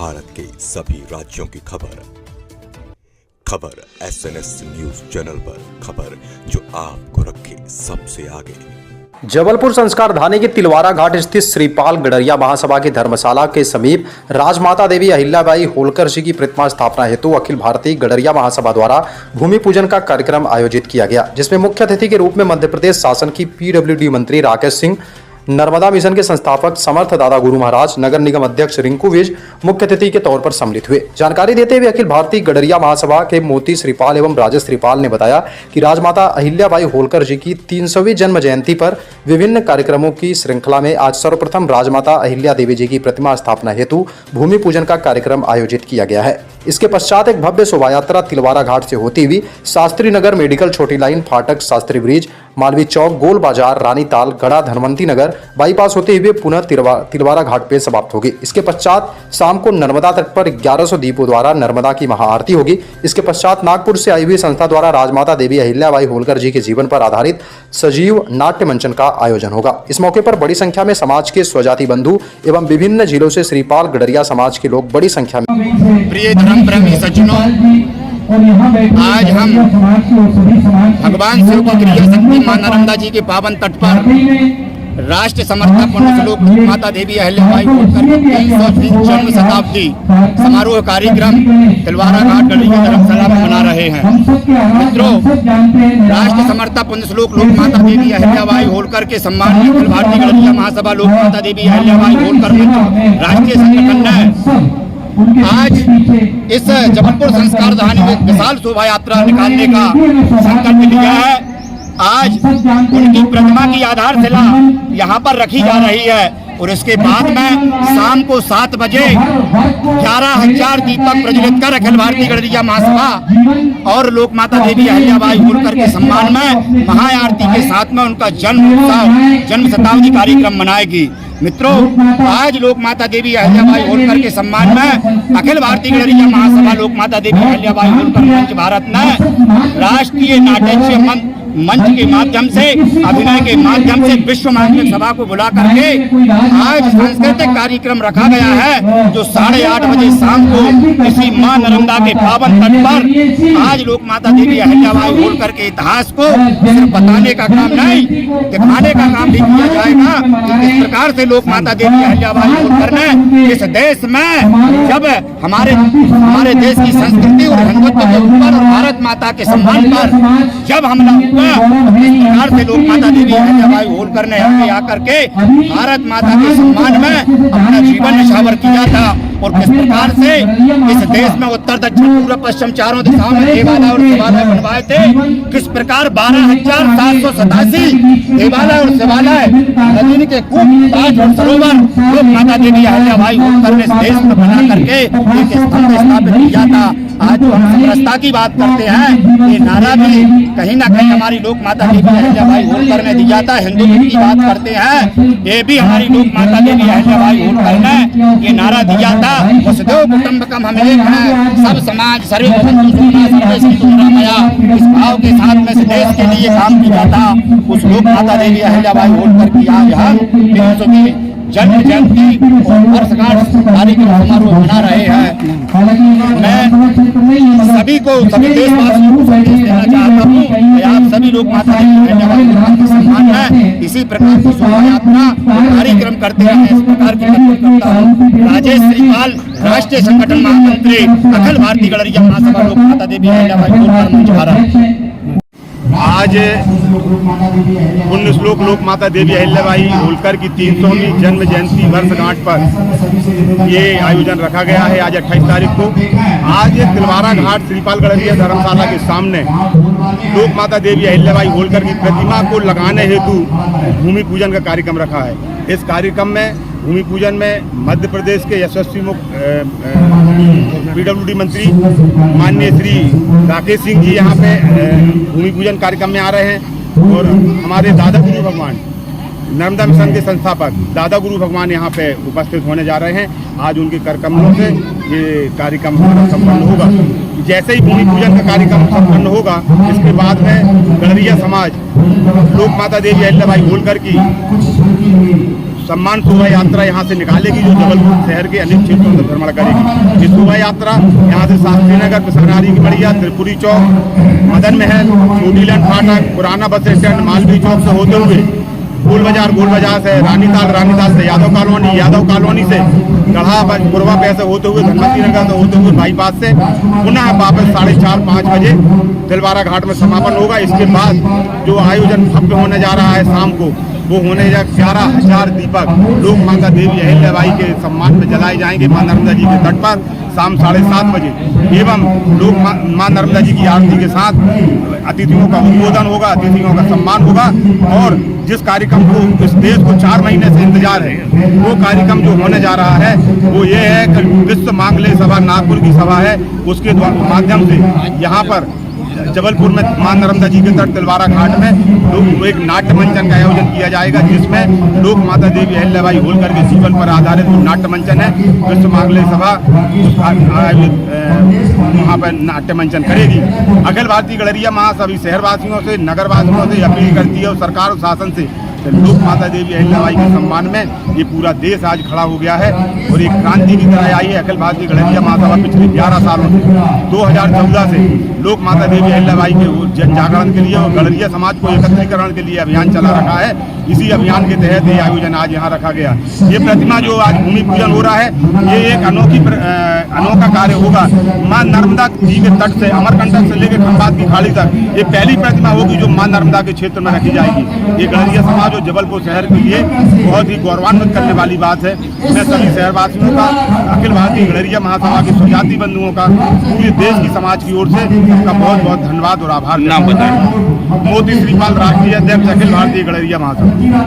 भारत के सभी राज्यों की खबर SNS न्यूज चैनल पर, खबर जो आपको रखे सबसे आगे। जबलपुर संस्कार धानी के तिलवारा घाट स्थित श्रीपाल गडरिया महासभा की धर्मशाला के समीप राजमाता देवी अहिल्याबाई होलकर जी की प्रतिमा स्थापना हेतु अखिल भारतीय गडरिया महासभा द्वारा भूमि पूजन का कार्यक्रम आयोजित किया गया, जिसमें मुख्य अतिथि के रूप में मध्य प्रदेश शासन की PWD मंत्री राकेश सिंह, नर्मदा मिशन के संस्थापक समर्थ दादा गुरु महाराज, नगर निगम अध्यक्ष रिंकू विज मुख्य अतिथि के तौर पर सम्मिलित हुए। जानकारी देते हुए अखिल भारतीय गडरिया महासभा के मोती श्रीपाल एवं राजेश श्रीपाल ने बताया कि राजमाता अहिल्याबाई होलकर जी की 300वीं जन्म जयंती पर विभिन्न कार्यक्रमों की श्रृंखला में आज सर्वप्रथम राजमाता अहिल्या देवी जी की प्रतिमा स्थापना हेतु भूमि पूजन का कार्यक्रम आयोजित किया गया है। इसके पश्चात एक भव्य शोभा यात्रा तिलवारा घाट से होती हुई शास्त्री नगर, मेडिकल छोटी लाइन, फाटक, शास्त्री ब्रिज, मालवी चौक, गोल बाजार, रानी ताल, गढ़ा, धनवंती नगर बाईपास होते हुए पुनः तिलवारा घाट पे समाप्त होगी। इसके पश्चात शाम को नर्मदा तट पर 1100 दीपों द्वारा नर्मदा की महाआरती होगी। इसके पश्चात नागपुर से आई हुई संस्था द्वारा राजमाता देवी अहिल्याबाई होलकर जी के जीवन पर आधारित सजीव नाट्य मंचन का आयोजन होगा। इस मौके पर बड़ी संख्या में समाज के स्वजाति बंधु एवं विभिन्न जिलों से श्रीपाल गडरिया समाज के लोग बड़ी संख्या में। प्रिय धर्म प्रेमी सज्जनों, आज हम भगवान शिव की क्रिया शक्ति मां नर्मदा जी के पावन तट पर राष्ट्र समर्था पुण्य श्लोक माता देवी अहिल्याबाई होलकर की 300वीं जन्म शताब्दी समारोह कार्यक्रम तिलवारा घाट गडरिया धर्मशाला में मना रहे हैं। मित्रों, राष्ट्र समर्था पुण्य श्लोक लोक माता देवी अहिल्याबाई होलकर के सम्मान में अखिल भारतीय गडरिया महासभा लोक माता देवी अहिल्याबाई होलकर राष्ट्रीय संगठन ने आज इस जबलपुर संस्कार धानी में विशाल शोभा यात्रा निकालने का संकल्प लिया है। आज उनकी प्रतिमा की आधारशिला यहाँ पर रखी जा रही है और इसके बाद में शाम को 7 बजे 11,000 दीपक प्रज्वलित कर अखिल भारतीय गडरिया महासभा और लोक माता देवी अहिल्याबाई होलकर के सम्मान में महाआरती के साथ में उनका जन्म शताब्दी कार्यक्रम मनाएगी। मित्रों, आज लोक माता देवी अहिल्याबाई होलकर के सम्मान में अखिल भारतीय गडरिया महासभा लोक माता देवी अहिल्याबाई होलकर मंच भारत ने राष्ट्रीय नाट्य मंच के माध्यम से, अभिनय के माध्यम से विश्व नाट्य सभा को बुला करके आज सांस्कृतिक कार्यक्रम रखा गया है, जो 8:30 बजे शाम को इसी मां नर्मदा के पावन तट पर आज लोक माता देवी अहिल्याबाई होलकर के इतिहास को सिर्फ बताने का काम नहीं, दिखाने का काम भी किया जाएगा। इस प्रकार से लोक माता देवी अहिल्याबाई होलकर ने इस देश में जब हमारे देश की संस्कृति और हिंदुत्व के ऊपर और भारत माता के सम्मान पर जब हमला हुआ, इस प्रकार से लोक माता देवी अहिल्याबाई होलकर ने आगे आकर के भारत माता के सम्मान में अपना जीवन निछावर किया था और किस प्रकार से इस देश में उत्तर, दक्षिण, पूर्व, पश्चिम चारों दिशाओं में देवालय और शिवालय बनवाए थे। किस प्रकार 12,787 देवालय और शिवालय, नदी के कूप, ताज और सरोवर लोक माता देवी अहिल्याबाई होलकर ने इस देश में बना करके एक स्तंभ स्थापित किया था। आज जो हम समरसता की बात करते हैं, ये नारा भी कहीं ना कहीं हमारी लोक माता देवी अहिल्याबाई होलकर ने दिया था। हिंदुत्व की बात करते हैं, ये भी हमारी लोक माता देवी अहिल्याबाई होलकर ने ये नारा दिया था, वसुधैव कुटुंबकम हम एक हैं, सब समाज सर्वे बंधु सुखना सर्वे संतु निरामया। इस भाव के साथ में इस देश के लिए काम किया था। उस लोक माता देवी अहिल्याबाई होलकर की आज हम 300वीं जन्म जयंती और वर्षगांठ कार्यक्रम समारोह मना रहे हैं। मैं सभी देशवासियों को संदेश देना चाहता हूँ कि आप सभी लोग माता देवी अहिल्याबाई होलकर के सम्मान है इसी प्रकार की शोभा यात्रा कार्यक्रम करते हैं। इस प्रकार की करता हूँ। राजेश श्रीपाल, राष्ट्रीय संगठन महामंत्री, अखिल भारतीय गडरिया महासभा लोक माता देवी अहिल्याबाई होलकर मंच भारत। आज पुण्य श्लोक लोक माता देवी अहिल्याबाई होलकर की 300वीं जन्म जयंती वर्षगांठ पर ये आयोजन रखा गया है। आज 28 तारीख को आज तिलवारा घाट श्रीपाल गडरिया धर्मशाला के सामने लोक माता देवी अहिल्याबाई होलकर की प्रतिमा को लगाने हेतु भूमि पूजन का कार्यक्रम रखा है। इस कार्यक्रम में भूमि पूजन में मध्य प्रदेश के यशस्वी PWD मंत्री माननीय श्री राकेश सिंह जी यहाँ पे भूमि पूजन कार्यक्रम में आ रहे हैं और हमारे दादा गुरु भगवान, नर्मदा मिशन के संस्थापक दादा गुरु भगवान यहाँ पे उपस्थित होने जा रहे हैं। आज उनके कर कमलों से ये कार्यक्रम संपन्न होगा। जैसे ही भूमि पूजन का कार्यक्रम संपन्न होगा, इसके बाद में गडरिया समाज लोक माता देवी अहिल्याबाई होलकर की सम्मान शोभा यात्रा यहाँ से निकालेगी, जो जबलपुर शहर के अनेक क्षेत्रों में भ्रमण करेगी। ये शोभा यात्रा यहाँ से शास्त्री नगर, पिसनारी की बढ़िया, त्रिपुरी चौक, मदन महल, छोटी लैंड फाटक, पुराना बस स्टैंड, मालवीय चौक से होते हुए गोल बाजार से रानीताल से यादव कॉलोनी से गढ़ा गुरवा पैसे होते हुए धनमती नगर से होते हुए बाईपास से पुनः वापस 4:30-5 बजे तिलवारा घाट में समापन होगा। इसके बाद जो आयोजन भव्य होने जा रहा है शाम को, वो होने जा 11,000 दीपक लोक माता देवी अहिल्याबाई के सम्मान में जलाए जाएंगे मां नर्मदा जी के तट पर शाम 7:30 बजे, एवं लोग मां नर्मदा जी की आरती के साथ अतिथियों का उद्बोधन होगा, अतिथियों का सम्मान होगा। और जिस कार्यक्रम को इस देश को 4 महीने से इंतजार है, वो कार्यक्रम जो होने जा रहा है वो ये है कि विश्व मांगल्य सभा नागपुर की सभा है, उसके माध्यम से यहाँ पर जबलपुर में मां नर्मदा जी के तट तिलवारा घाट में लोग एक नाट्य मंचन का आयोजन किया जाएगा, जिसमें लोक माता देवी अहिल्याबाई होलकर के जीवन पर आधारित नाट्य मंचन है। विश्व मांगल्य सभा वहाँ पर नाट्य मंचन करेगी। अखिल भारतीय गडरिया महासभा शहरवासियों से, नगरवासियों से अपील करती है और सरकार और शासन से लोक माता देवी अहिल्याबाई के सम्मान में ये पूरा देश आज खड़ा हो गया है और एक क्रांति की तरह आई है। अखिल भारतीय गडरिया महासभा पिछले 11 सालों से 2014 से लोक माता देवी अहिल्याबाई के जन जागरण के लिए और गडरिया समाज को एकत्रीकरण के लिए अभियान चला रखा है। इसी अभियान के तहत ये आयोजन आज यहाँ रखा गया। ये प्रतिमा जो आज भूमि पूजन हो रहा है, ये एक अनोखा कार्य होगा। मां नर्मदा जी के तट से अमरकंटक से लेकर खंबात की खाड़ी तक ये पहली प्रतिमा होगी जो मां नर्मदा के क्षेत्र में रखी जाएगी। ये गडरिया समाज और जबलपुर शहर के लिए बहुत ही गौरवान्वित करने वाली बात है। मैं सभी शहरवासियों का, अखिल भारतीय गडरिया महासभा के स्वजाति बंधुओं का, पूरे देश की समाज की ओर से सबका बहुत बहुत धन्यवाद और आभार। नाम बताएं। मोती श्रीपाल, राष्ट्रीय अध्यक्ष, अखिल भारतीय गडरिया महासभा।